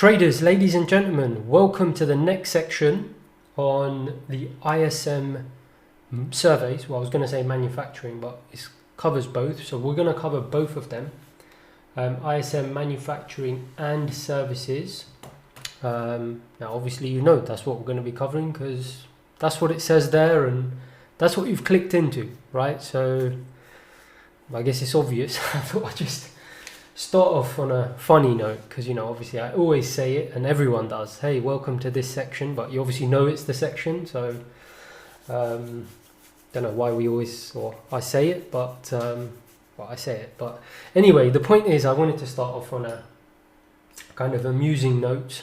Traders, ladies and gentlemen, welcome to the next section on the ISM surveys. Well, I was going to say manufacturing, but it covers both. So we're going to cover both of them, ISM manufacturing and services. Now, obviously, you know that's what we're going to be covering because that's what it says there and that's what you've clicked into, right? So I guess it's obvious. I thought I'd just start off on a funny note because, you know, obviously I always say it and everyone does. Hey, welcome to this section, but you obviously know it's the section. So don't know why we always, or I say it, but well, I say it. But anyway, the point is I wanted to start off on a kind of amusing note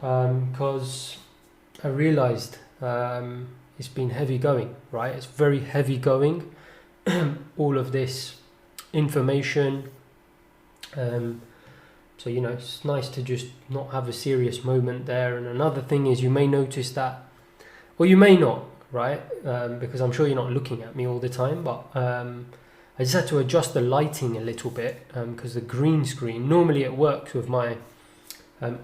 because I realized it's been heavy going, right? It's very heavy going. All of this information. So, you know, it's nice to just not have a serious moment there. And another thing is you may notice that, or you may not, right? Because I'm sure you're not looking at me all the time, but I just had to adjust the lighting a little bit because the green screen, normally it works with my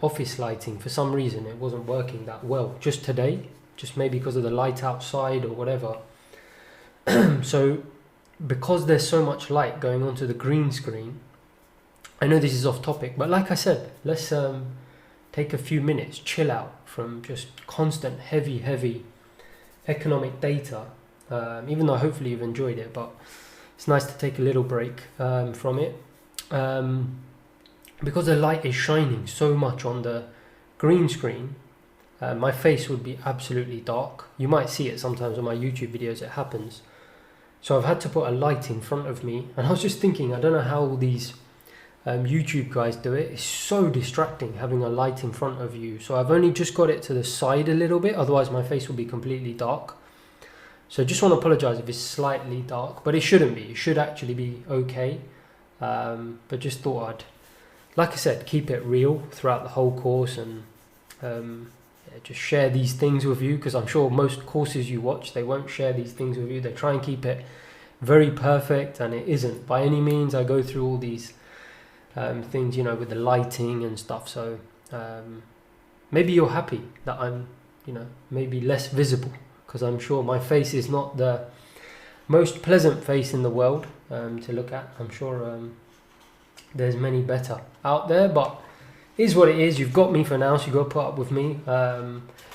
office lighting. For some reason, it wasn't working that well just today, just maybe because of the light outside or whatever. So because there's so much light going onto the green screen, I know this is off topic, but like I said, let's take a few minutes, chill out from just constant heavy economic data, even though hopefully you've enjoyed it, but it's nice to take a little break from it because the light is shining so much on the green screen. My face would be absolutely dark. You might see it sometimes on my YouTube videos, it happens. So I've had to put a light in front of me, and I was just thinking, I don't know how all these YouTube guys do it. It's so distracting having a light in front of you. So I've only just got it to the side a little bit, otherwise my face will be completely dark. So just want to apologize if it's slightly dark, but it shouldn't be. It should actually be okay. But just thought I'd, like I said, keep it real throughout the whole course and just share these things with you, because I'm sure most courses you watch, they won't share these things with you. They try and keep it very perfect, and it isn't by any means. I go through all these things, you know, with the lighting and stuff. So maybe you're happy that I'm, you know, maybe less visible, because I'm sure my face is not the most pleasant face in the world to look at. I'm sure there's many better out there, but it is what it is. You've got me for now, so you've got to put up with me.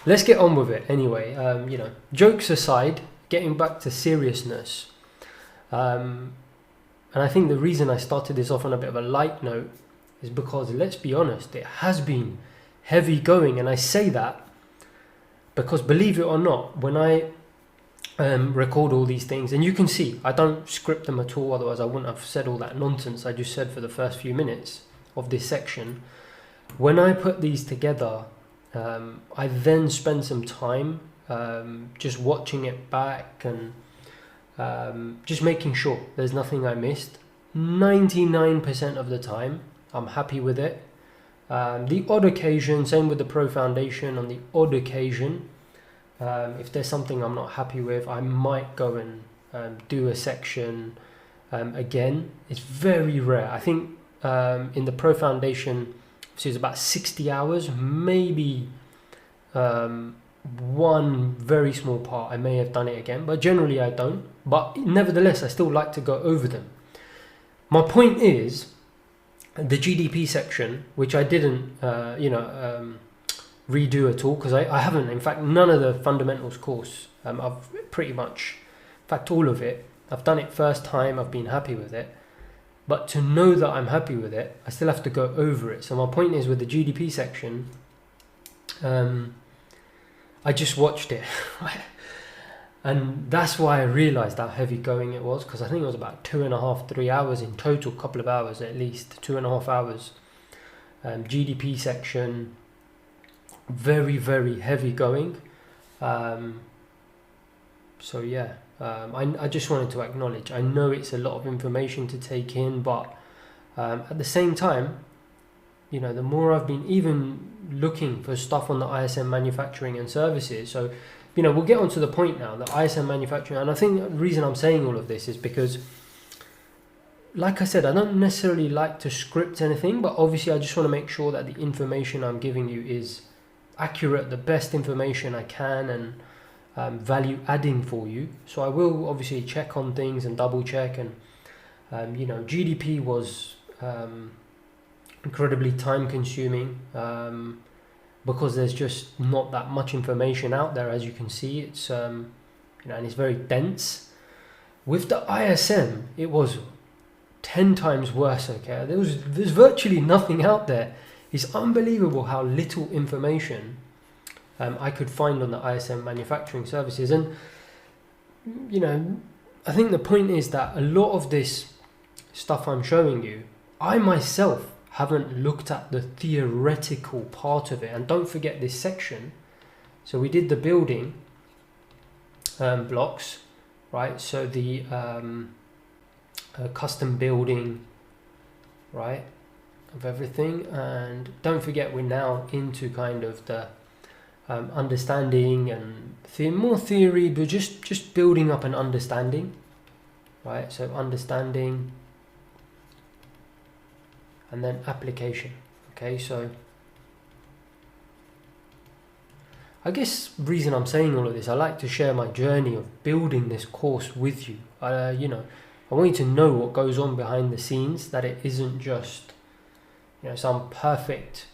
Let's get on with it anyway. You know, jokes aside, getting back to seriousness. And I think the reason I started this off on a bit of a light note is because, let's be honest, it has been heavy going. And I say that because, believe it or not, when I record all these things, and you can see, I don't script them at all, otherwise I wouldn't have said all that nonsense I just said for the first few minutes of this section. When I put these together, I then spend some time just watching it back and just making sure there's nothing I missed. 99% of the time I'm happy with it. The odd occasion, same with the Pro Foundation, on the odd occasion if there's something I'm not happy with, I might go and do a section again. It's very rare. I think in the Pro Foundation, so it's about 60 hours, maybe one very small part I may have done it again, but generally I don't. But nevertheless, I still like to go over them. My point is, the GDP section, which I didn't redo at all, because I haven't, in fact, none of the fundamentals course, I've pretty much, in fact all of it, I've done it first time, I've been happy with it. But to know that I'm happy with it, I still have to go over it. So my point is, with the GDP section, I just watched it, and that's why I realized how heavy going it was, because I think it was about 2.5, 3 hours in total, couple of hours at least, 2.5 hours. GDP section, very heavy going. So yeah, I just wanted to acknowledge, I know it's a lot of information to take in, but at the same time, you know, the more I've been even looking for stuff on the ISM manufacturing and services, so, you know, we'll get on to the point now, the ISM manufacturing, and I think the reason I'm saying all of this is because like I said, I don't necessarily like to script anything, but obviously I just want to make sure that the information I'm giving you is accurate, the best information I can, and value adding for you. So I will obviously check on things and double check, and GDP was incredibly time consuming because there's just not that much information out there. As you can see, it's and it's very dense. With the ISM, it was 10 times worse. Okay, there's virtually nothing out there. It's unbelievable how little information I could find on the ISM manufacturing services. And I think the point is that a lot of this stuff I'm showing you, I myself haven't looked at the theoretical part of it. And don't forget this section. So we did the building blocks, right? So the custom building, right, of everything. And don't forget, we're now into kind of the understanding and more theory, but just building up an understanding, right? So understanding and then application. Okay, so I guess the reason I'm saying all of this, I like to share my journey of building this course with you. I want you to know what goes on behind the scenes, that it isn't just some perfect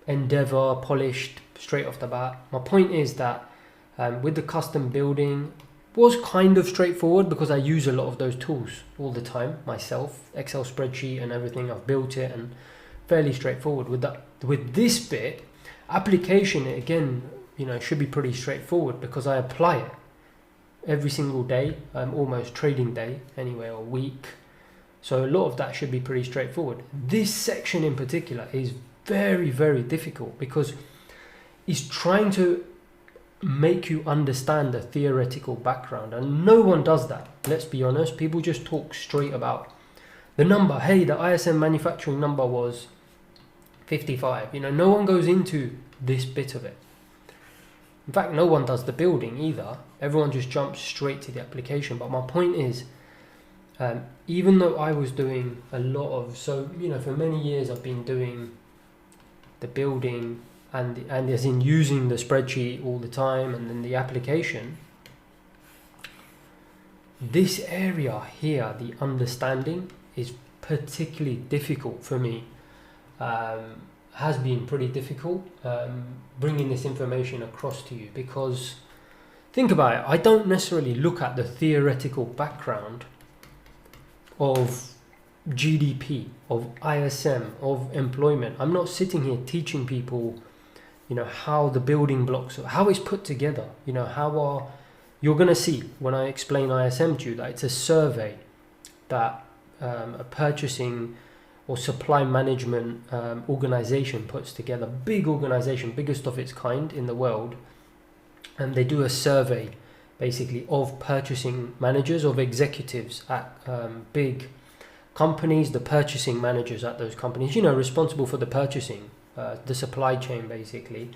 endeavor, polished straight off the bat. My point is that with the custom building was kind of straightforward because I use a lot of those tools all the time myself, Excel spreadsheet and everything. I've built it, and fairly straightforward. With this bit, application, again, should be pretty straightforward because I apply it every single day, almost trading day anyway, or week. So a lot of that should be pretty straightforward. This section in particular is very, very difficult because it's trying to make you understand the theoretical background, and no one does that. Let's be honest, people just talk straight about the number. Hey, the ISM manufacturing number was 55. No one goes into this bit of it. In fact, no one does the building either. Everyone just jumps straight to the application. But my point is, even though I was doing a lot of, for many years I've been doing the building and as in using the spreadsheet all the time, and then the application, this area here, the understanding, is particularly difficult for me. Has been pretty difficult bringing this information across to you, because think about it, I don't necessarily look at the theoretical background of GDP, of ISM, of employment. I'm not sitting here teaching people how the building blocks, how it's put together, you're going to see when I explain ISM to you that it's a survey that a purchasing or supply management organization puts together. Big organization, biggest of its kind in the world, and they do a survey basically of purchasing managers, of executives at big companies, the purchasing managers at those companies, responsible for the purchasing, the supply chain basically.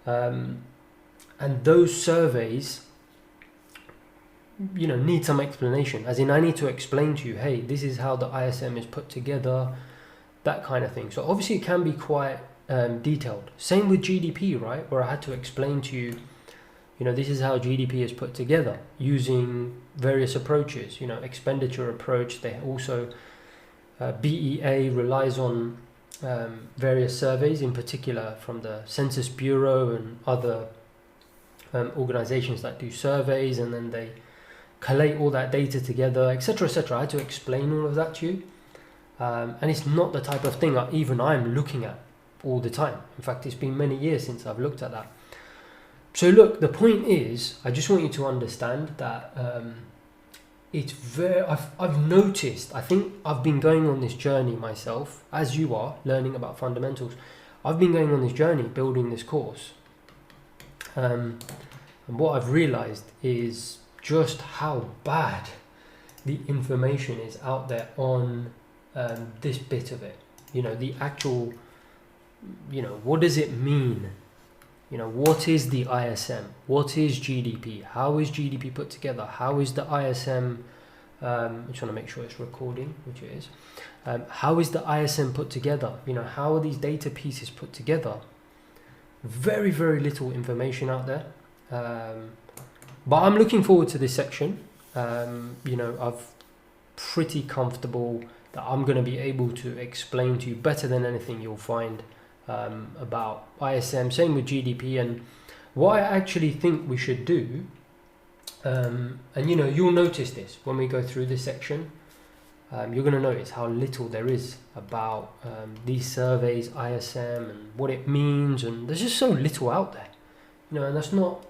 And those surveys need some explanation, as in I need to explain to you, hey, this is how the ISM is put together, that kind of thing. So obviously it can be quite detailed. Same with GDP, right, where I had to explain to you, this is how GDP is put together using various approaches, expenditure approach. They also BEA relies on various surveys, in particular from the Census Bureau and other organizations that do surveys, and then they collate all that data together, etc., etc. I had to explain all of that to you, and it's not the type of thing even I'm looking at all the time. In fact, it's been many years since I've looked at that. So look, the point is, I just want you to understand that it's very, I've noticed, I think I've been going on this journey myself, as you are, learning about fundamentals. I've been going on this journey, building this course. And what I've realized is just how bad the information is out there on this bit of it. The actual, what does it mean? What is the ISM? What is GDP? How is GDP put together? How is the ISM I'm trying to make sure it's recording, which it is. How is the ISM put together? You know, how are these data pieces put together? Very, very little information out there. But I'm looking forward to this section. You know, I'm pretty comfortable that I'm going to be able to explain to you better than anything you'll find about ISM. Same with GDP, and what I actually think we should do. And you know, you'll notice this when we go through this section. You're going to notice how little there is about these surveys, ISM, and what it means, and there's just so little out there. You know, and that's not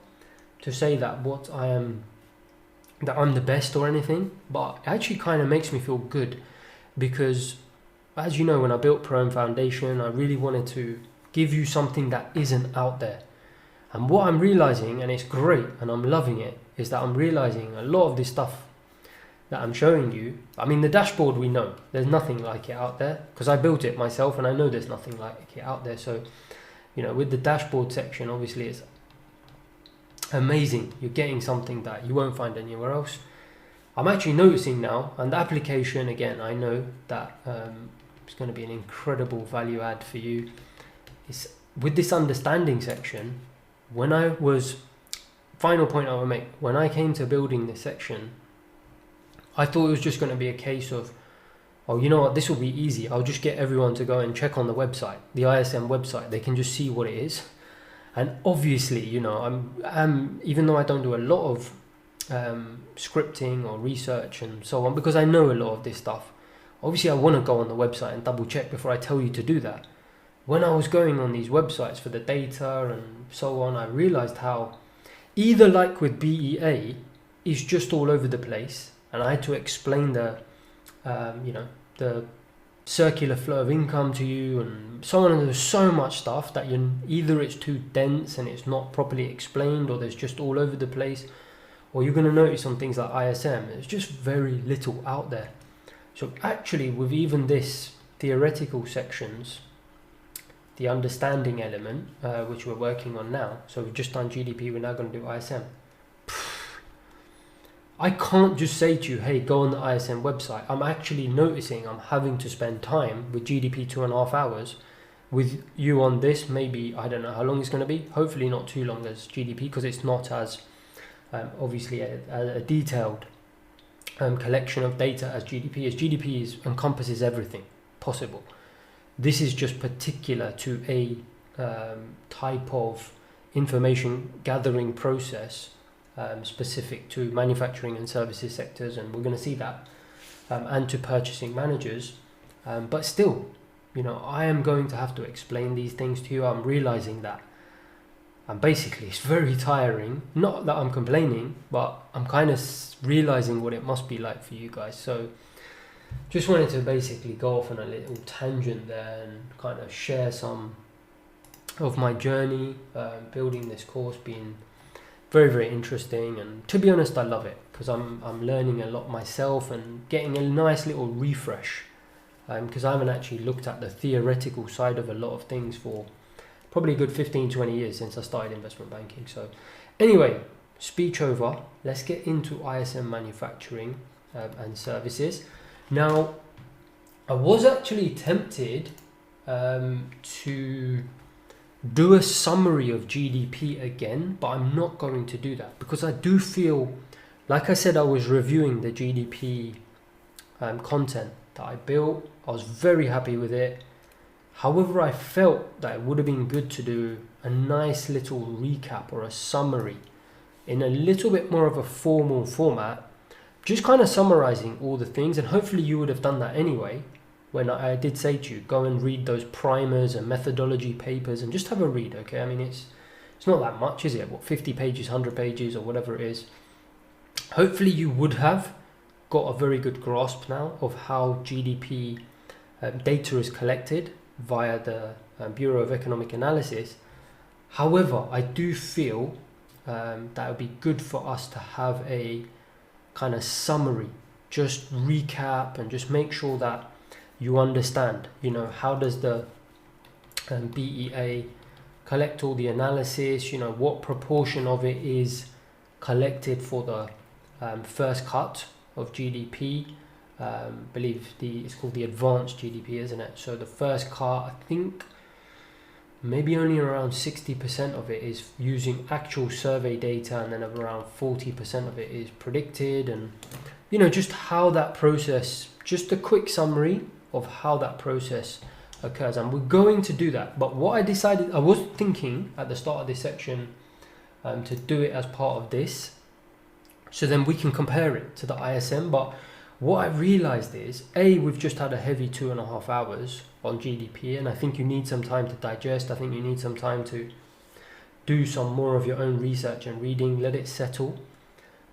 to say that I'm the best or anything, but it actually kind of makes me feel good, because as you know, when I built Pro Foundation, I really wanted to give you something that isn't out there. And what I'm realizing, and it's great and I'm loving it, is that I'm realizing a lot of this stuff that I'm showing you. I mean, the dashboard, we know there's nothing like it out there, because I built it myself and I know there's nothing like it out there. So, you know, with the dashboard section, obviously it's amazing. You're getting something that you won't find anywhere else. I'm actually noticing now, and the application, again, I know that it's going to be an incredible value add for you. It's with this understanding section. Final point I will make, when I came to building this section, I thought it was just going to be a case of, oh, you know what, this will be easy. I'll just get everyone to go and check on the website, the ISM website. They can just see what it is. And obviously, you know, I'm even though I don't do a lot of scripting or research and so on, because I know a lot of this stuff, obviously I want to go on the website and double check before I tell you to do that. When I was going on these websites for the data and so on, I realized how, either like with BEA, is just all over the place, and I had to explain the circular flow of income to you and so on, and there's so much stuff that either it's too dense and it's not properly explained, or there's just all over the place, or you're going to notice on things like ISM, there's just very little out there. So actually, with even this theoretical sections, the understanding element, which we're working on now, so we've just done GDP, we're now going to do ISM. I can't just say to you, hey, go on the ISM website. I'm actually noticing I'm having to spend time with GDP 2.5 hours, with you on this. Maybe, I don't know how long it's going to be. Hopefully not too long as GDP, because it's not as obviously a detailed collection of data as GDP is. GDP encompasses everything possible. This is just particular to a type of information gathering process specific to manufacturing and services sectors, and we're going to see that, and to purchasing managers. But still, you know, I am going to have to explain these things to you. I'm realizing that, and basically it's very tiring. Not that I'm complaining, but I'm kind of realizing what it must be like for you guys. So just wanted to basically go off on a little tangent there and kind of share some of my journey building this course. Being very, very interesting, and to be honest, I love it, because I'm learning a lot myself and getting a nice little refresh, because I haven't actually looked at the theoretical side of a lot of things for probably a good 15-20 years since I started investment banking. So anyway, speech over, let's get into ISM manufacturing and services. Now, I was actually tempted to do a summary of GDP again, but I'm not going to do that, because I do feel, like I said, I was reviewing the GDP content that I built. I was very happy with it. However, I felt that it would have been good to do a nice little recap or a summary in a little bit more of a formal format, just kind of summarizing all the things. And hopefully you would have done that anyway, when I did say to you, go and read those primers and methodology papers and just have a read, okay? I mean, it's not that much, is it? What, 50 pages, 100 pages, or whatever it is. Hopefully you would have got a very good grasp now of how GDP data is collected via the Bureau of Economic Analysis. However, I do feel that it would be good for us to have a kind of summary, just recap, and just make sure that you understand, you know, how does the BEA collect all the analysis, you know, what proportion of it is collected for the first cut of GDP. Believe it's called the advanced GDP, isn't it? So the first car, I think maybe only around 60% of it is using actual survey data, and then around 40% of it is predicted. And just how that process, just a quick summary of how that process occurs, and we're going to do that. But what I decided, I was thinking at the start of this section to do it as part of this, so then we can compare it to the ISM. But what I realized is, we've just had a heavy 2.5 hours on GDP, and I think you need some time to digest. I think you need some time to do some more of your own research and reading, let it settle.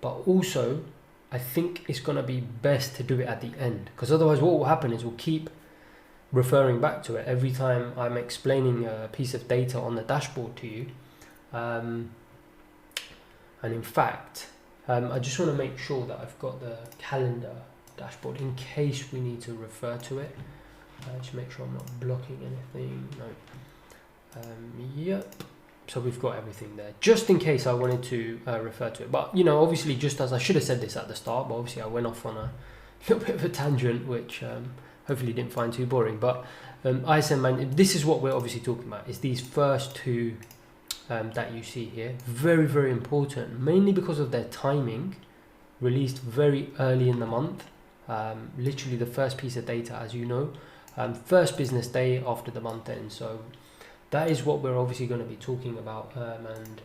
But also, I think it's going to be best to do it at the end, because otherwise what will happen is we'll keep referring back to it every time I'm explaining a piece of data on the dashboard to you. And in fact, I just want to make sure that I've got the calendar dashboard in case we need to refer to it. Just make sure I'm not blocking anything. No. Yep. So we've got everything there, just in case I wanted to refer to it. But obviously, just as I should have said this at the start, but obviously I went off on a little bit of a tangent, which hopefully didn't find too boring. But ISM, this is what we're obviously talking about, is these first two that you see here. Very, very important, mainly because of their timing, released very early in the month. Literally the first piece of data, as you know, first business day after the month end. So that is what we're obviously going to be talking about, and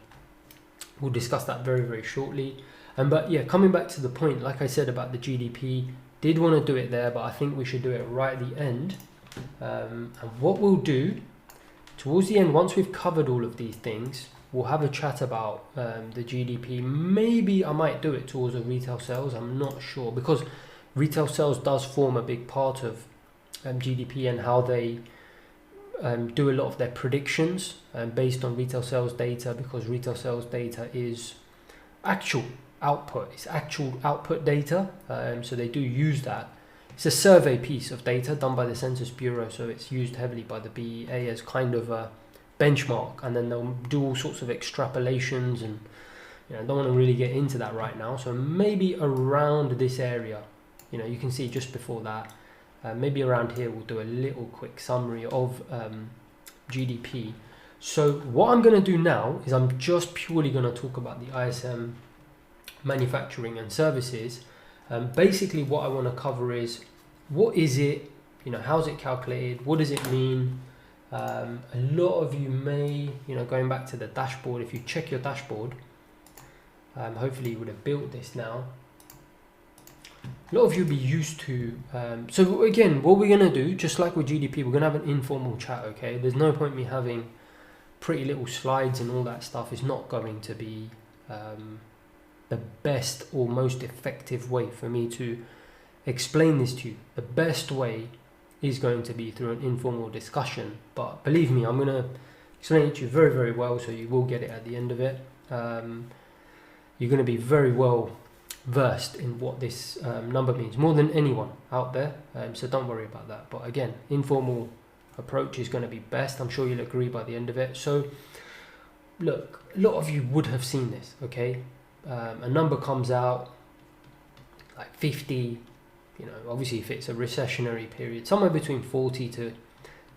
we'll discuss that very, very shortly. But yeah, coming back to the point, like I said about the GDP, did want to do it there, but I think we should do it right at the end. And what we'll do towards the end, once we've covered all of these things, we'll have a chat about the GDP. Maybe I might do it towards the retail sales, I'm not sure, because retail sales does form a big part of GDP, and how they do a lot of their predictions based on retail sales data, because retail sales data is actual output, it's actual output data. So they do use that. It's a survey piece of data done by the Census Bureau, so it's used heavily by the BEA as kind of a benchmark, and then they'll do all sorts of extrapolations, and I don't want to really get into that right now. So maybe around this area, you can see just before that, maybe around here we'll do a little quick summary of GDP. So what I'm going to do now is I'm just purely going to talk about the ISM manufacturing and services. Basically what I want to cover is, what is it, how's it calculated, what does it mean? A lot of you may, going back to the dashboard, if you check your dashboard, hopefully you would have built this now. A lot of you will be used to, so again, what we're going to do, just like with GDP, we're going to have an informal chat, okay? There's no point me having pretty little slides and all that stuff. It's not going to be the best or most effective way for me to explain this to you. The best way is going to be through an informal discussion, but believe me, I'm going to explain it to you very, very well, so you will get it at the end of it. You're going to be very well versed in what this number means, more than anyone out there, so don't worry about that. But again, informal approach is going to be best. I'm sure you'll agree by the end of it. So look, a lot of you would have seen this, okay? A number comes out like 50, obviously if it's a recessionary period, somewhere between 40 to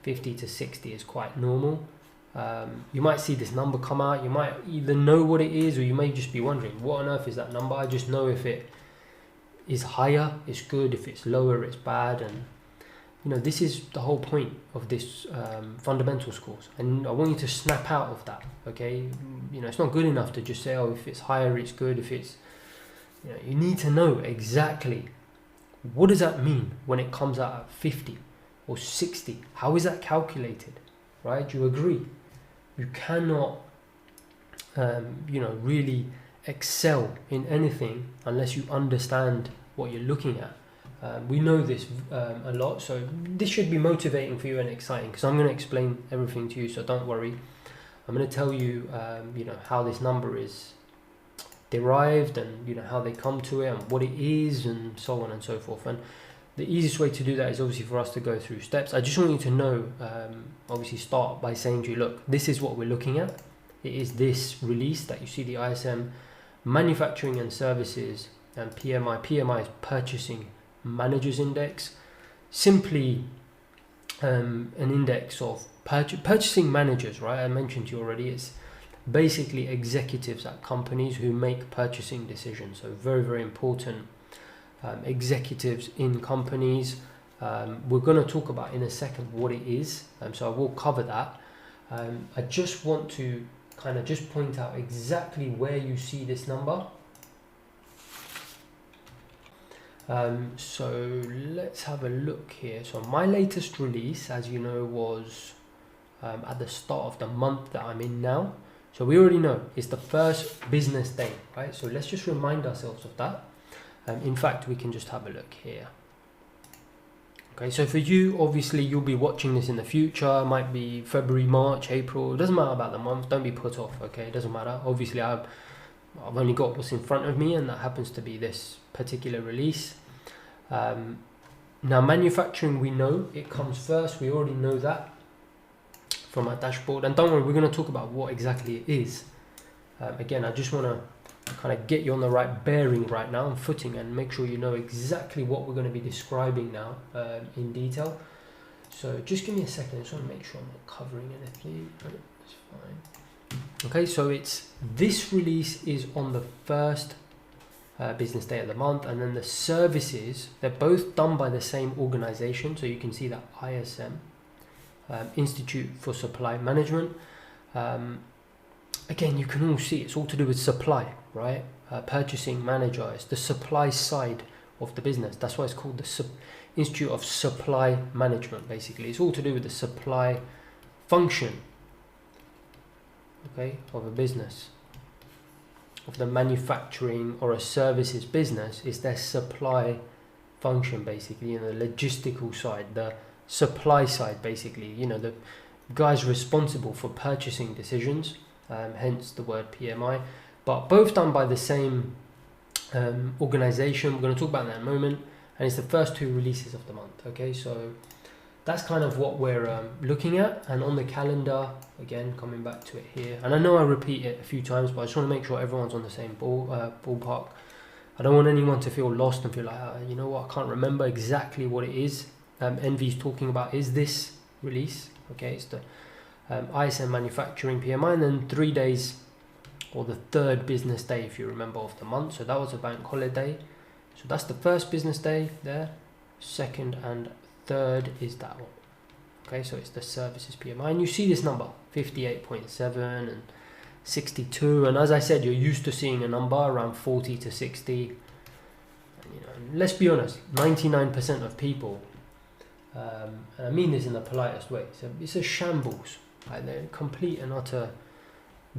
50 to 60 is quite normal. You might see this number come out, you might either know what it is, or you may just be wondering, what on earth is that number? I just know if it is higher, it's good, if it's lower, it's bad. And this is the whole point of this fundamentals course, and I want you to snap out of that, okay? It's not good enough to just say, oh, if it's higher, it's good, if it's, you need to know exactly what does that mean when it comes out at 50 or 60. How is that calculated, right? Do you agree? You cannot, really excel in anything unless you understand what you're looking at. We know this a lot, so this should be motivating for you and exciting, because I'm going to explain everything to you, so don't worry. I'm going to tell you, how this number is derived, and how they come to it, and what it is, and so on and so forth. And the easiest way to do that is obviously for us to go through steps. I just want you to know, obviously start by saying to you, look, this is what we're looking at. It is this release that you see, the ISM manufacturing and services and PMI is Purchasing Managers Index, simply an index of purchasing managers, right? I mentioned to you already, it's basically executives at companies who make purchasing decisions. So very, very important executives in companies. We're going to talk about in a second what it is, so I will cover that. I just want to kind of just point out exactly where you see this number. So let's have a look here. So my latest release, as you know, was at the start of the month that I'm in now. So we already know it's the first business day, right? So let's just remind ourselves of that. In fact, we can just have a look here. Okay, so for you, obviously you'll be watching this in the future. It might be February, March, April. It doesn't matter about the month. Don't be put off, okay? It doesn't matter. Obviously, I've only got what's in front of me, and that happens to be this particular release. Now, manufacturing, we know it comes first. We already know that from our dashboard. And don't worry, we're going to talk about what exactly it is. Again, I just want to kind of get you on the right bearing right now and footing, and make sure you know exactly what we're going to be describing now in detail. So just give me a second. I just want to make sure I'm not covering anything. That's fine. Okay, so this release is on the first business day of the month, and then the services, they're both done by the same organization. So you can see that ISM, Institute for Supply Management. Again, you can all see it's all to do with supply, right? Purchasing manager is the supply side of the business. That's why it's called the Institute of Supply Management. Basically, it's all to do with the supply function, okay, of a business, of the manufacturing or a services business. Is their supply function, basically, the logistical side, the supply side, basically, the guys responsible for purchasing decisions, hence the word PMI, but both done by the same organization. We're going to talk about that in a moment, and it's the first two releases of the month. Okay, so that's kind of what we're looking at. And on the calendar, again, coming back to it here, and I know I repeat it a few times, but I just want to make sure everyone's on the same ballpark. I don't want anyone to feel lost and feel like, you know what, I can't remember exactly what it is. Envy's talking about is this release. Okay, it's the ISM Manufacturing PMI, and then 3 days, or the third business day, if you remember, of the month. So that was a bank holiday. So that's the first business day there. Second and third is that one. Okay, so it's the services PMI, and you see this number 58.7 and 62, and as I said, you're used to seeing a number around 40 to 60. And, let's be honest, 99% of people, and I mean this in the politest way, it's a shambles. Right? They're complete and utter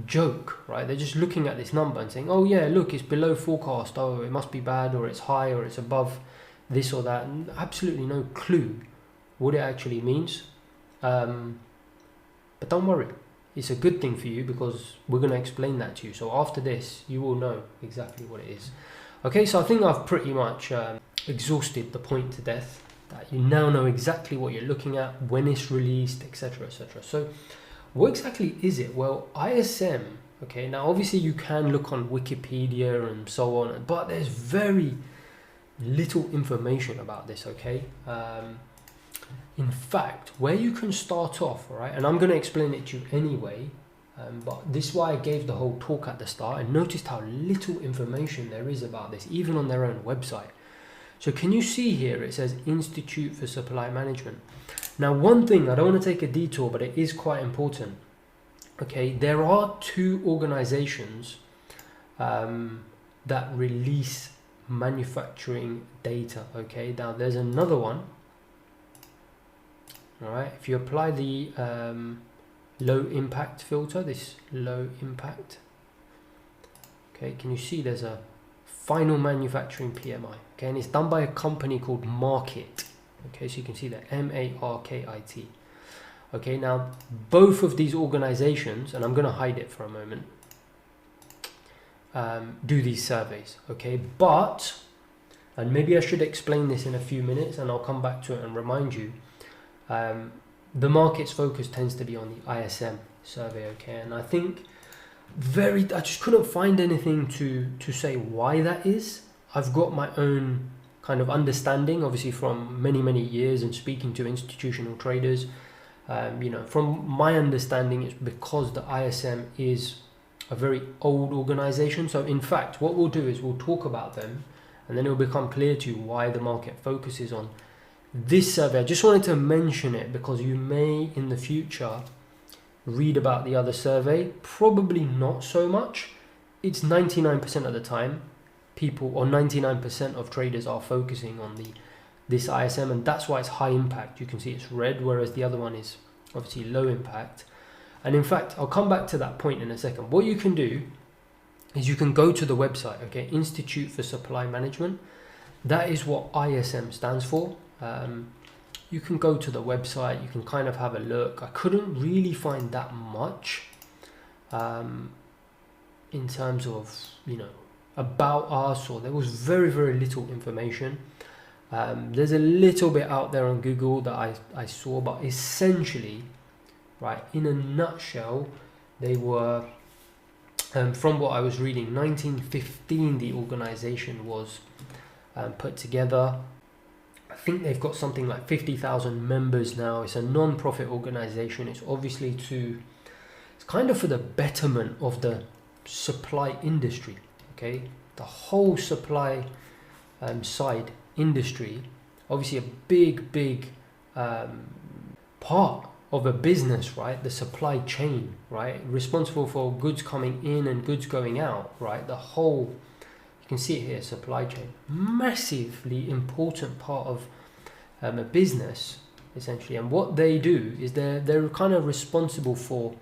joke, right? They're just looking at this number and saying, oh yeah, look, it's below forecast, oh, it must be bad, or it's high, or it's above this or that, and absolutely no clue what it actually means. But don't worry, it's a good thing for you, because we're going to explain that to you. So after this, you will know exactly what it is. Okay, so I think I've pretty much exhausted the point to death, that you now know exactly what you're looking at, when it's released, etc., etc. So what exactly is it? Well, ISM, okay, now obviously you can look on Wikipedia and so on, but there's very little information about this, okay? In fact, where you can start off, all right, and I'm going to explain it to you anyway, but this is why I gave the whole talk at the start, and noticed how little information there is about this, even on their own website. So can you see here, it says Institute for Supply Management. Now, one thing, I don't want to take a detour, but it is quite important. Okay, there are two organizations that release manufacturing data. Okay, now there's another one. All right, if you apply the low impact filter, this low impact, okay, can you see there's a final manufacturing PMI, okay, and it's done by a company called Markit. Okay, so you can see that MARKIT. Okay, now both of these organizations, and I'm going to hide it for a moment, do these surveys. Okay, but, and maybe I should explain this in a few minutes, and I'll come back to it and remind you, the market's focus tends to be on the ISM survey. Okay, and I think I just couldn't find anything to say why that is, I've got my own kind of understanding, obviously from many years and speaking to institutional traders. From my understanding, it's because the ISM is a very old organization. So in fact, what we'll do is we'll talk about them, and then it'll become clear to you why the market focuses on this survey. I just wanted to mention it because you may in the future read about the other survey. Probably not so much. It's 99% of the time people, or 99% of traders, are focusing on this ISM, and that's why it's high impact. You can see it's red, whereas the other one is obviously low impact. And in fact, I'll come back to that point in a second. What you can do is you can go to the website, okay, Institute for Supply Management. That is what ISM stands for. You can go to the website, you can kind of have a look. I couldn't really find that much in terms of, about us, or there was very little information. There's a little bit out there on Google that I saw, but essentially, right, in a nutshell, they were, from what I was reading, 1915 the organization was put together. I think they've got something like 50,000 members now. It's a non-profit organization. It's obviously it's kind of for the betterment of the supply industry, okay? The whole supply side industry, obviously a big part of a business, right? The supply chain, right? Responsible for goods coming in and goods going out, right? The whole, you can see it here, supply chain. Massively important part of a business, essentially. And what they do is they're kind of responsible for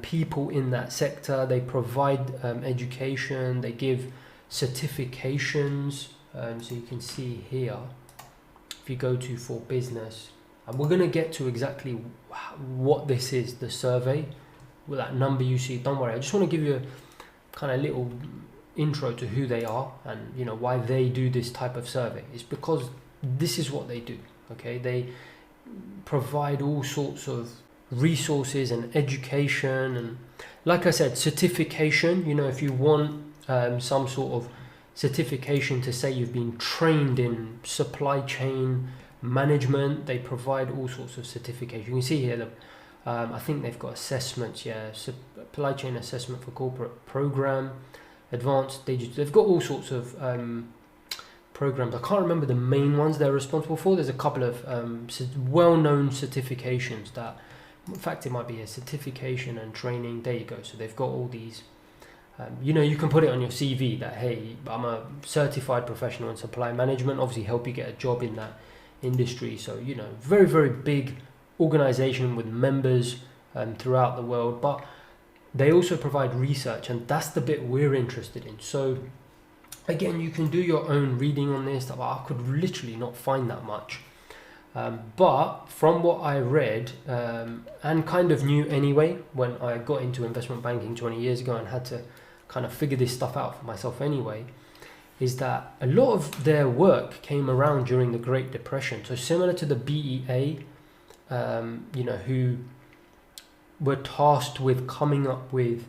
people in that sector. They provide education, they give certifications. So you can see here, if you go to for business, and we're going to get to exactly what this is, the survey, with that number you see. Don't worry, I just want to give you a kind of little intro to who they are and why they do this type of survey. It's because this is what they do, okay? They provide all sorts of resources and education, and like I said, certification. If you want some sort of certification to say you've been trained in supply chain management, they provide all sorts of certification. You can see here that I think they've got assessments, supply chain assessment for corporate program, advanced digital. They've got all sorts of programs. I can't remember the main ones they're responsible for. There's a couple of well-known certifications that, in fact, it might be a certification and training. There you go. So they've got all these. You can put it on your CV that, hey, I'm a certified professional in supply management. Obviously, help you get a job in that industry. So very big organization with members throughout the world. But they also provide research, and that's the bit we're interested in. So again, you can do your own reading on this. I could literally not find that much. But from what I read, and kind of knew anyway, when I got into investment banking 20 years ago and had to kind of figure this stuff out for myself anyway, is that a lot of their work came around during the Great Depression. So similar to the BEA, who were tasked with coming up with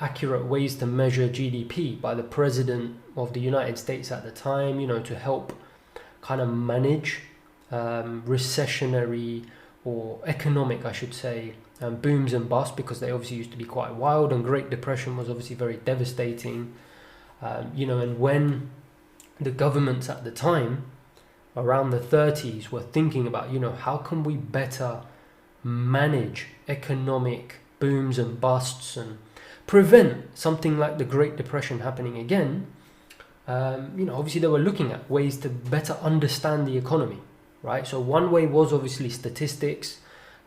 accurate ways to measure GDP by the President of the United States at the time, to help kind of manage recessionary or economic, I should say, booms and busts, because they obviously used to be quite wild, and Great Depression was obviously very devastating. And when the governments at the time, around the 30s, were thinking about, how can we better manage economic booms and busts and prevent something like the Great Depression happening again, obviously they were looking at ways to better understand the economy, right? So one way was obviously statistics,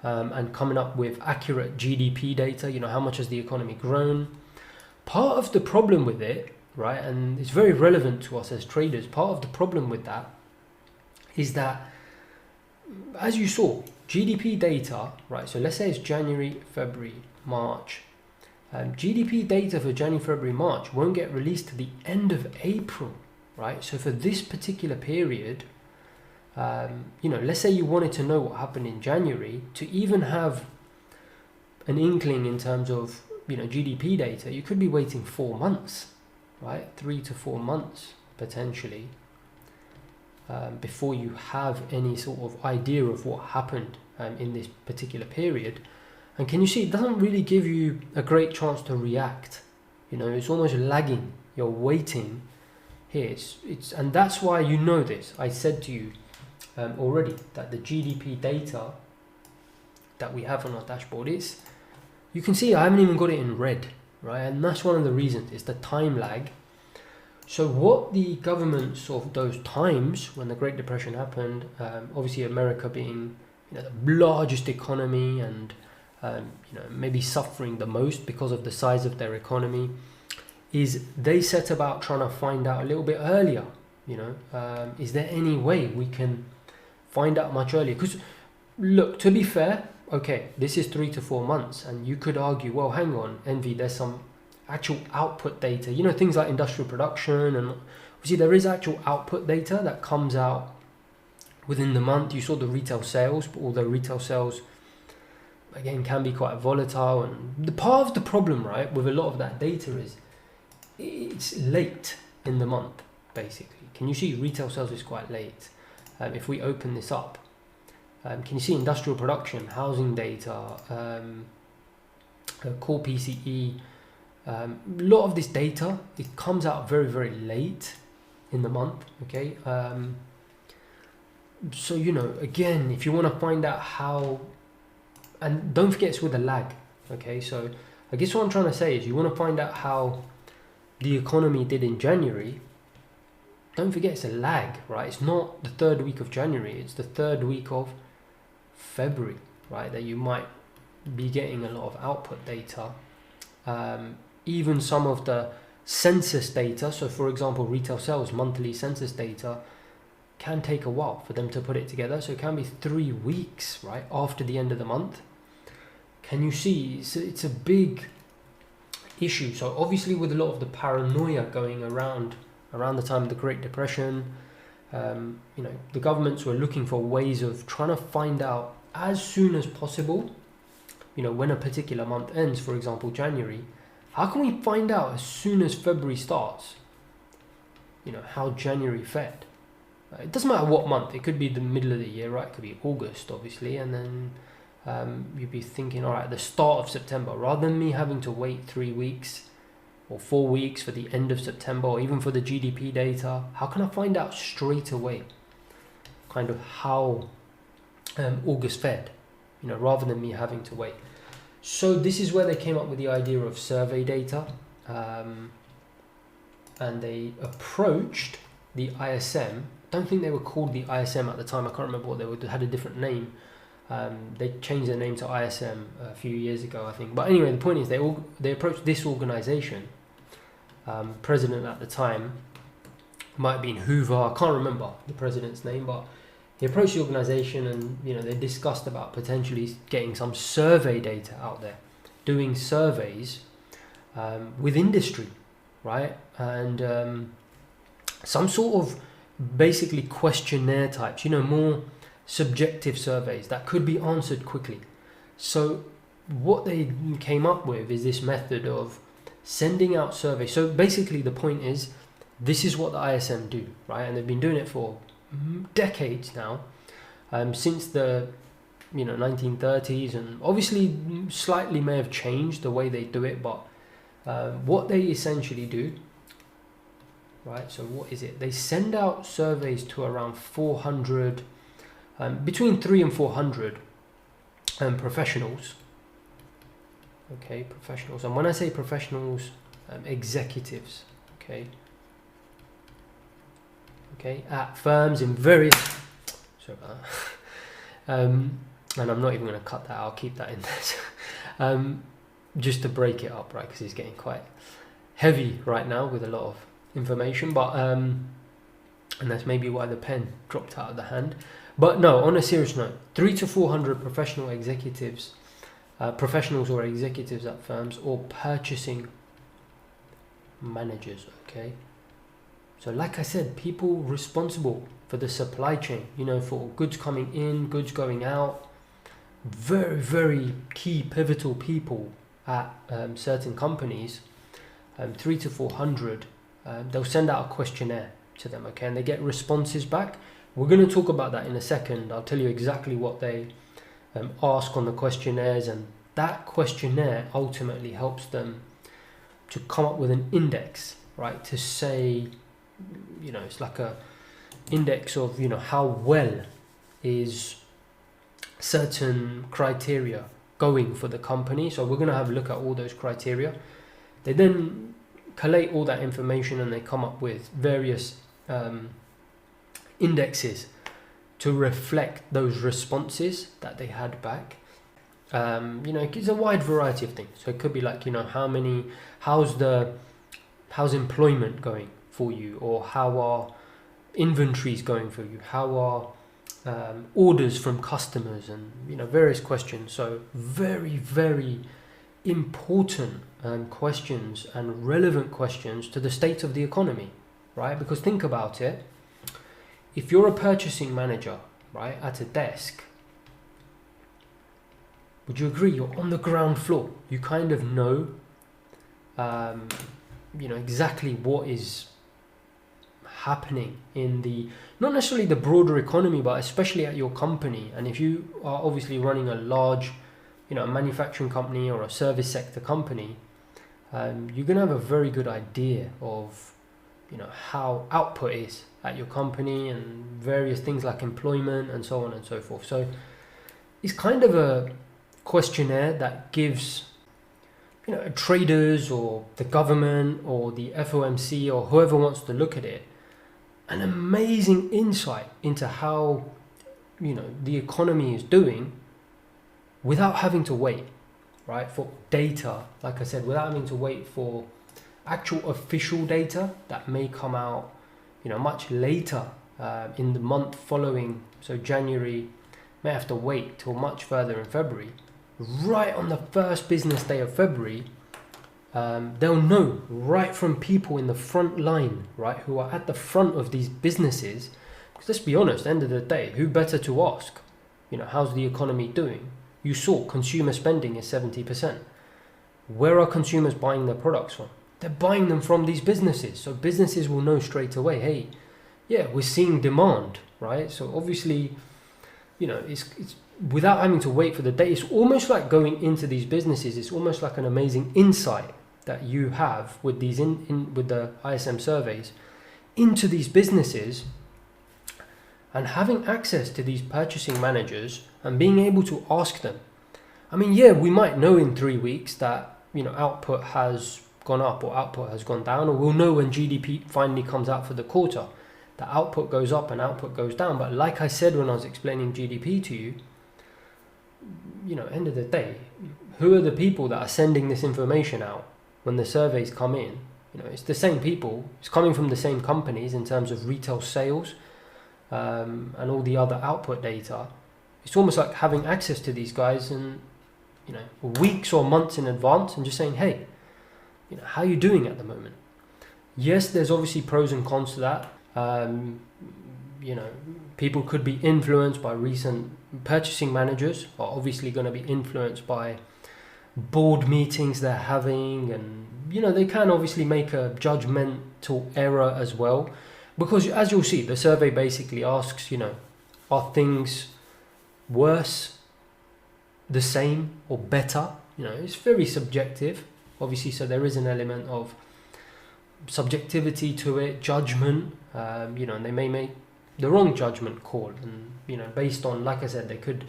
and coming up with accurate GDP data, how much has the economy grown. Part of the problem with it, right, and it's very relevant to us as traders, part of the problem with that is that, as you saw, GDP data, right, so let's say it's January, February, March. GDP data for January, February, March won't get released to the end of April, right? So for this particular period, let's say you wanted to know what happened in January, to even have an inkling in terms of, GDP data, you could be waiting 4 months, right? 3 to 4 months. potentially, before you have any sort of idea of what happened in this particular period. And can you see, it doesn't really give you a great chance to react. You know, it's almost lagging. You're waiting here. And that's why you know this. I said to you already that the GDP data that we have on our dashboard is, you can see I haven't even got it in red, right? And that's one of the reasons, is the time lag. So what the governments of those times when the Great Depression happened, obviously America being, you know, the largest economy and you know, maybe suffering the most because of the size of their economy, is they set about trying to find out a little bit earlier, you know, is there any way we can find out much earlier? Because look, to be fair, okay, this is 3 to 4 months, and you could argue, well, hang on, Envy, there's some actual output data, you know, things like industrial production, and obviously there is actual output data that comes out within the month. You saw the retail sales, but although retail sales again can be quite volatile, and the part of the problem, right, with a lot of that data is it's late in the month, basically. Can you see retail sales is quite late? If we open this up, can you see industrial production, housing data, core PCE, a lot of this data, it comes out very, very late in the month, okay? So, you know, again, if you want to find out how, and don't forget it's with a lag, okay? So I guess what I'm trying to say is, you want to find out how the economy did in January, don't forget it's a lag, right? It's not the third week of January, it's the third week of February, right? That you might be getting a lot of output data. Even some of the census data, so for example, retail sales, monthly census data, can take a while for them to put it together. So it can be 3 weeks, right, after the end of the month. Can you see? It's a big issue. So obviously with a lot of the paranoia going around the time of the Great Depression, you know, the governments were looking for ways of trying to find out as soon as possible, you know, when a particular month ends, for example, January, how can we find out as soon as February starts, you know, how January fared? It doesn't matter what month, it could be the middle of the year, right? It could be August, obviously, and then you'd be thinking, all right, the start of September, rather than me having to wait 3 weeks or 4 weeks for the end of September, or even for the GDP data, how can I find out straight away kind of how August fared, you know, rather than me having to wait? So this is where they came up with the idea of survey data, and they approached the ISM. I don't think they were called the ISM at the time, I can't remember what they were, they had a different name. They changed their name to ISM a few years ago, I think. But anyway, the point is they approached this organization. President at the time might have been Hoover, I can't remember the president's name, but he approached the organization, and you know, they discussed about potentially getting some survey data out there, doing surveys with industry, right? And some sort of basically questionnaire types, you know, more subjective surveys that could be answered quickly. So what they came up with is this method of sending out surveys. So basically the point is, this is what the ISM do, right? And they've been doing it for decades now, since the 1930s, and obviously slightly may have changed the way they do it, but what they essentially do, right? So what is it? They send out surveys to around 400, between 300 and 400 professionals. Okay, professionals. And when I say professionals, executives. Okay, at firms in various. Sorry about that. And I'm not even going to cut that. I'll keep that in there. Just to break it up, right? Because it's getting quite heavy right now with a lot of information. But and that's maybe why the pen dropped out of the hand. But no, on a serious note, 300 to 400 professional executives, professionals or executives at firms, or purchasing managers. Okay. So like I said, people responsible for the supply chain, you know, for goods coming in, goods going out, very, very key pivotal people at certain companies, 300 to 400, they'll send out a questionnaire, to them, okay, and they get responses back. We're going to talk about that in a second. I'll tell you exactly what they ask on the questionnaires, and that questionnaire ultimately helps them to come up with an index, right? To say, it's like a index of, how well is certain criteria going for the company. So we're going to have a look at all those criteria. They then collate all that information and they come up with various indexes to reflect those responses that they had back. It's a wide variety of things. So it could be like, how's employment going for you, or how are inventories going for you, how are orders from customers, and various questions. So very, very important questions and relevant questions to the state of the economy, right? Because think about it, if you're a purchasing manager, right, at a desk, would you agree you're on the ground floor? You kind of know, exactly what is happening in the, not necessarily the broader economy, but especially at your company. And if you are obviously running a large, a manufacturing company or a service sector company, you're going to have a very good idea of, how output is at your company and various things like employment and so on and so forth. So it's kind of a questionnaire that gives, traders or the government or the FOMC or whoever wants to look at it, an amazing insight into how, the economy is doing without having to wait, right, for data. Like I said, without having to wait for actual official data that may come out, much later in the month following. So January, may have to wait till much further in February. Right on the first business day of February, they'll know right from people in the front line, right, who are at the front of these businesses. Because let's be honest, at the end of the day, who better to ask, how's the economy doing? You saw consumer spending is 70%. Where are consumers buying their products from? They're buying them from these businesses. So businesses will know straight away, hey, yeah, we're seeing demand, right? So obviously, it's without having to wait for the day. It's almost like going into these businesses. It's almost like an amazing insight that you have with these with the ISM surveys into these businesses, and having access to these purchasing managers and being able to ask them. I mean, yeah, we might know in 3 weeks that, output has gone up or output has gone down, or we'll know when GDP finally comes out for the quarter, that output goes up and output goes down. But like I said when I was explaining GDP to you, end of the day, who are the people that are sending this information out when the surveys come in? It's the same people. It's coming from the same companies in terms of retail sales and all the other output data. It's almost like having access to these guys and, weeks or months in advance, and just saying, hey, how are you doing at the moment? Yes, there's obviously pros and cons to that. People could be influenced by recent purchasing managers, are obviously going to be influenced by board meetings they're having, and they can obviously make a judgmental error as well, because as you'll see, the survey basically asks, are things worse, the same, or better? It's very subjective, obviously, so there is an element of subjectivity to it, judgment, and they may make the wrong judgment call, and based on, like I said, they could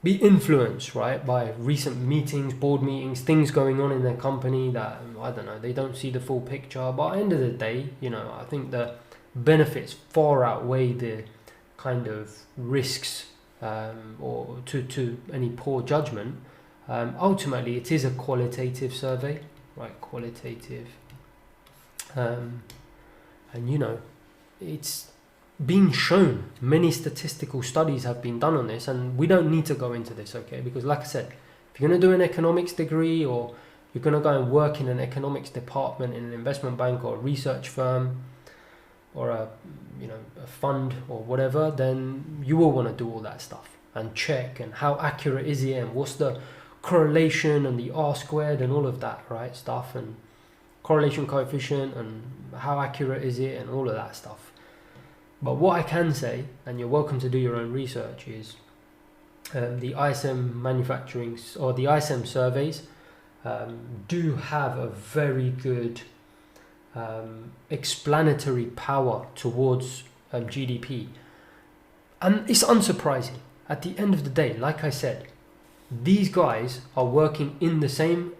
be influenced, right, by recent meetings, board meetings, things going on in their company that, I don't know, they don't see the full picture. But at the end of the day, I think the benefits far outweigh the kind of risks or to any poor judgment. Ultimately, it is a qualitative survey, right, qualitative, and it's being shown. Many statistical studies have been done on this, and we don't need to go into this, okay? Because like I said, if you're going to do an economics degree, or you're going to go and work in an economics department in an investment bank or a research firm or a fund or whatever, then you will want to do all that stuff and check, and how accurate is it, and what's the correlation and the R squared and all of that, right, stuff. And correlation coefficient and how accurate is it and all of that stuff. But what I can say, and you're welcome to do your own research, is the ISM manufacturing or the ISM surveys do have a very good explanatory power towards GDP. And it's unsurprising. At the end of the day, like I said, these guys are working in the same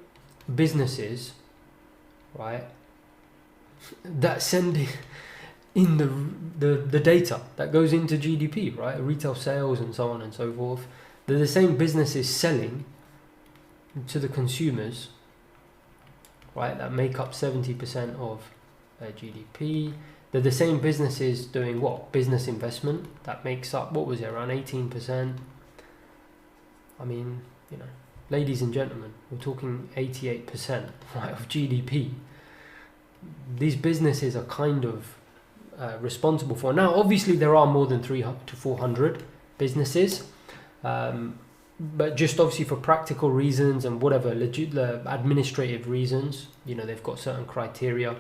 businesses, right, that send in the data that goes into GDP, right, retail sales and so on and so forth. They're the same businesses selling to the consumers, right, that make up 70% of GDP. They're the same businesses doing what? Business investment. That makes up, what was it, around 18%. I mean, you know, ladies and gentlemen, we're talking 88%, right, of GDP. These businesses are kind of responsible for. Now, obviously, there are more than 300 to 400 businesses, but just obviously for practical reasons and whatever administrative reasons, you know, they've got certain criteria.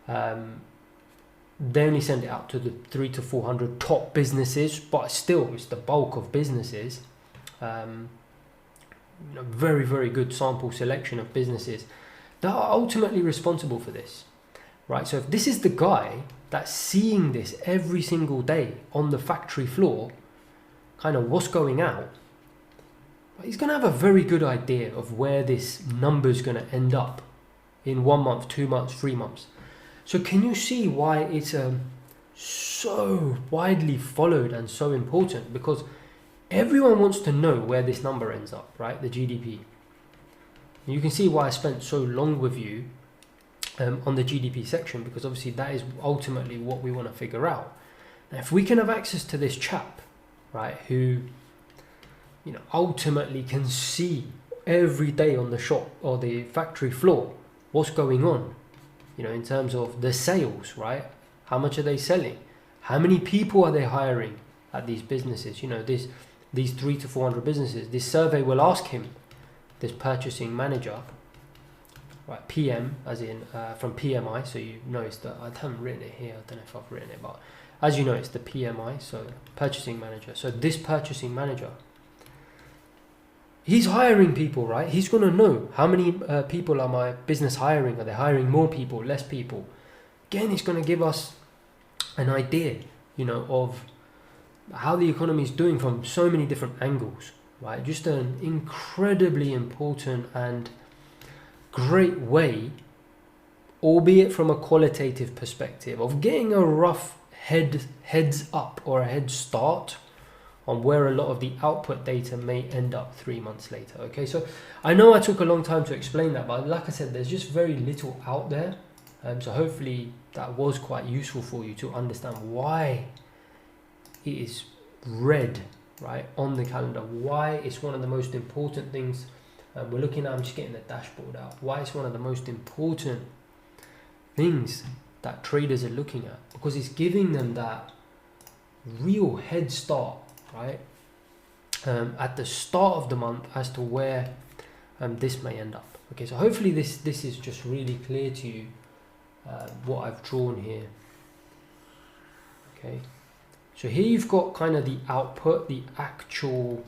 They only send it out to the 300 to 400 top businesses, but still, it's the bulk of businesses. You know, very, very good sample selection of businesses that are ultimately responsible for this, right? So if this is the guy that's seeing this every single day on the factory floor, kind of what's going out, he's going to have a very good idea of where this number's going to end up in 1 month, 2 months, 3 months. So can you see why it's so widely followed and so important? Because everyone wants to know where this number ends up, right? The GDP. You can see why I spent so long with you on the GDP section, because obviously that is ultimately what we want to figure out. Now, if we can have access to this chap, right, who, you know, ultimately can see every day on the shop or the factory floor what's going on, you know, in terms of the sales, right? How much are they selling? How many people are they hiring at these businesses? You know, these 300 to 400 businesses. This survey will ask him, this purchasing manager, right, PM, as in from PMI. So you notice that I haven't written it here. I don't know if I've written it, but as you know, it's the PMI, so purchasing manager. So this purchasing manager, he's hiring people, right? He's going to know how many people are my business hiring. Are they hiring more people, less people? Again, it's going to give us an idea, you know, of how the economy is doing from so many different angles, right? Just an incredibly important and great way, albeit from a qualitative perspective, of getting a rough heads up or a head start on where a lot of the output data may end up 3 months later. Okay, so I know I took a long time to explain that, but like I said, there's just very little out there. So hopefully that was quite useful for you to understand why it is red, right, on the calendar, why it's one of the most important things we're looking at. I'm just getting the dashboard out. Why it's one of the most important things that traders are looking at, because it's giving them that real head start, right, at the start of the month as to where this may end up. Okay, so hopefully this is just really clear to you, what I've drawn here. Okay, so here you've got kind of the output, the actual,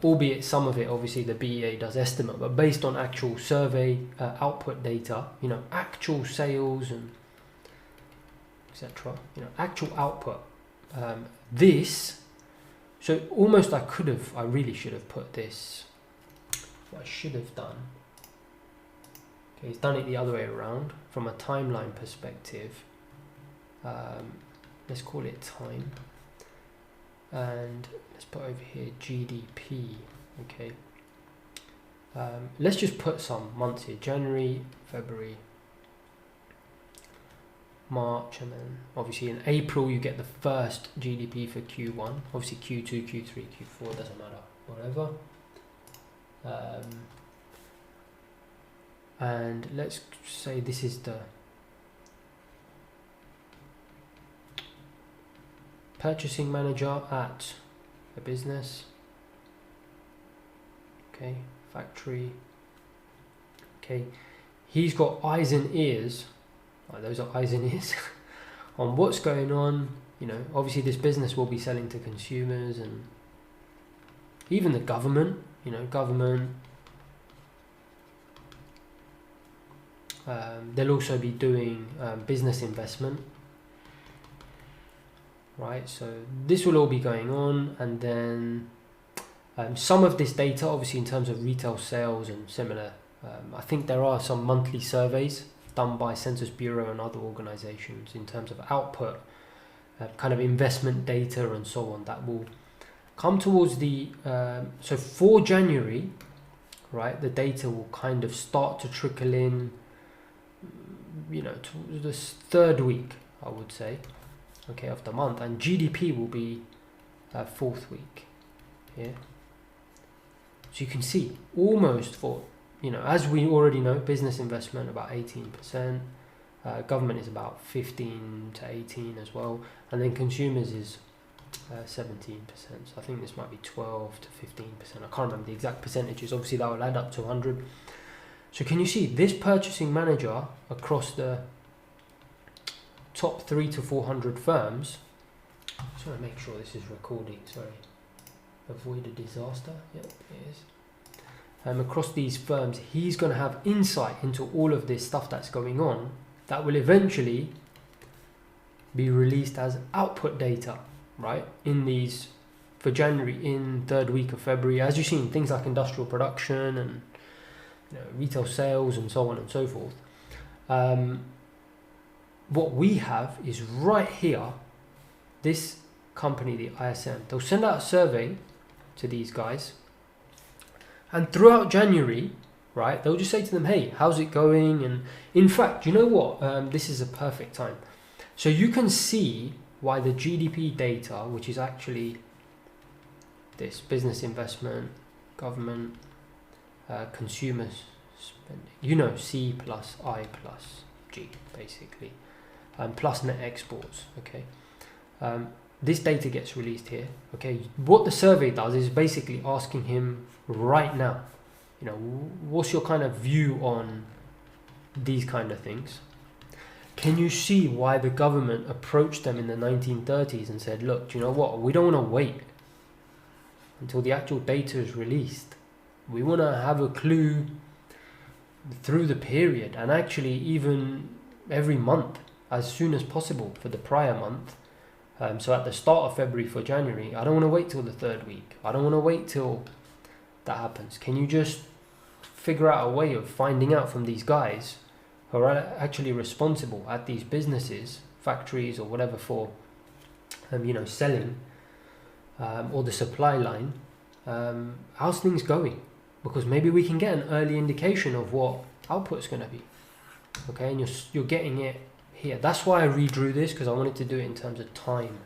albeit some of it obviously the BEA does estimate, but based on actual survey output data, you know, actual sales and etc., you know, actual output. This, so almost I really should have put this, what I should have done. Okay, he's done it the other way around from a timeline perspective. Let's call it time, and let's put over here GDP. Okay, let's just put some months here: January, February, March, and then obviously in April you get the first GDP for Q1. Obviously Q2, Q3, Q4, doesn't matter, whatever. And let's say this is the purchasing manager at a business. Okay, factory. Okay, he's got eyes and ears, like those are eyes and ears, on what's going on. You know, obviously this business will be selling to consumers and even the government, you know, they'll also be doing business investment, right? So this will all be going on, and then some of this data, obviously in terms of retail sales and similar, I think there are some monthly surveys done by Census Bureau and other organizations in terms of output, kind of investment data and so on, that will come towards the, so for January, right, the data will kind of start to trickle in, you know, to the third week, I would say, okay, of the month, and GDP will be fourth week here. So you can see almost for, you know, as we already know, business investment about 18%, government is about 15 to 18 as well, and then consumers is 17%. So I think this might be 12 to 15%. I can't remember the exact percentages. Obviously that will add up to 100. So can you see this purchasing manager across the top 300 to 400 firms? Just want to make sure this is recording, sorry. Avoid a disaster. Yep, it is. Across these firms, he's going to have insight into all of this stuff that's going on that will eventually be released as output data, right? In these, for January, in third week of February, as you've seen, things like industrial production and, you know, retail sales and so on and so forth. What we have is right here, this company, the ISM, they'll send out a survey to these guys, and throughout January, right, they'll just say to them, hey, how's it going? And in fact, you know what, this is a perfect time. So you can see why the GDP data, which is actually this business investment, government, consumer spending, you know, C plus I plus G basically, plus net exports, okay. This data gets released here, okay. What the survey does is basically asking him right now, you know, what's your kind of view on these kind of things? Can you see why the government approached them in the 1930s and said, look, do you know what, we don't want to wait until the actual data is released. We want to have a clue through the period, and actually even every month as soon as possible for the prior month. So at the start of February for January, I don't want to wait till the third week. I don't want to wait till that happens. Can you just figure out a way of finding out from these guys who are actually responsible at these businesses, factories or whatever, for you know, selling or the supply line, how's things going? Because maybe we can get an early indication of what output's going to be, okay, and you're getting it here. That's why I redrew this, because I wanted to do it in terms of time.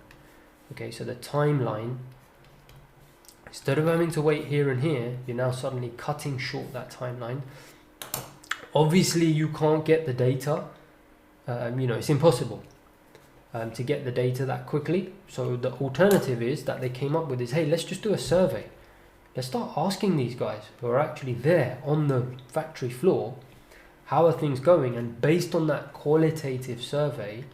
Okay, so the timeline, instead of having to wait here and here, you're now suddenly cutting short that timeline. Obviously you can't get the data, you know, it's impossible to get the data that quickly. So the alternative is that they came up with is, hey, let's just do a survey. Let's start asking these guys who are actually there on the factory floor, how are things going? And based on that qualitative survey,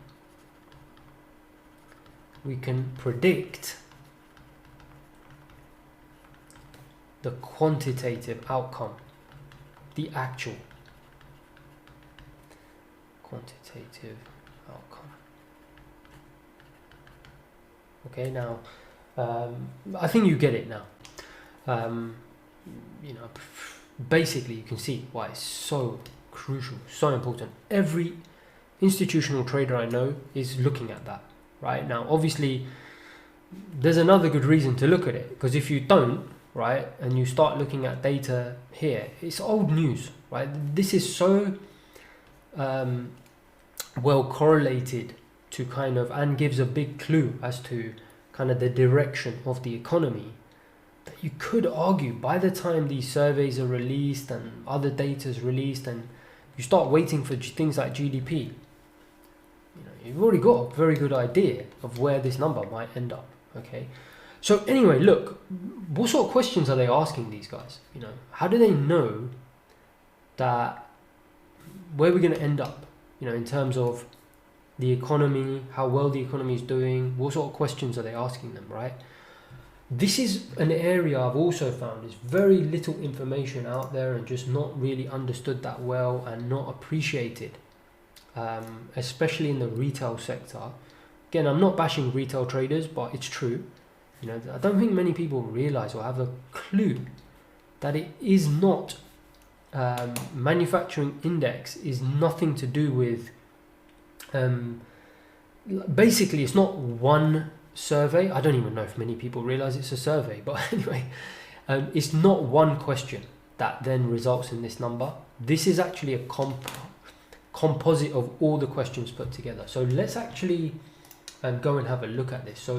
we can predict the quantitative outcome, the actual quantitative outcome. Okay, now I think you get it now. You know, basically you can see why it's so crucial, so important. Every institutional trader I know is looking at that right now. Obviously there's another good reason to look at it, because if you don't, right, and you start looking at data here, it's old news, right? This is so well correlated to kind of, and gives a big clue as to kind of the direction of the economy, that you could argue by the time these surveys are released and other data is released and you start waiting for things like GDP, you know, you've already got a very good idea of where this number might end up. Okay, so anyway, look, what sort of questions are they asking these guys? You know, how do they know that where we're going to end up, in terms of the economy, how well the economy is doing, what sort of questions are they asking them, right? This is an area I've also found is very little information out there and just not really understood that well and not appreciated, especially in the retail sector. Again, I'm not bashing retail traders, but it's true. I don't think many people realize or have a clue that it is not, manufacturing index is nothing to do with, basically it's not one survey. I don't even know if many people realize it's a survey, but anyway, it's not one question that then results in this number. This is actually a composite of all the questions put together. So let's actually go and have a look at this. So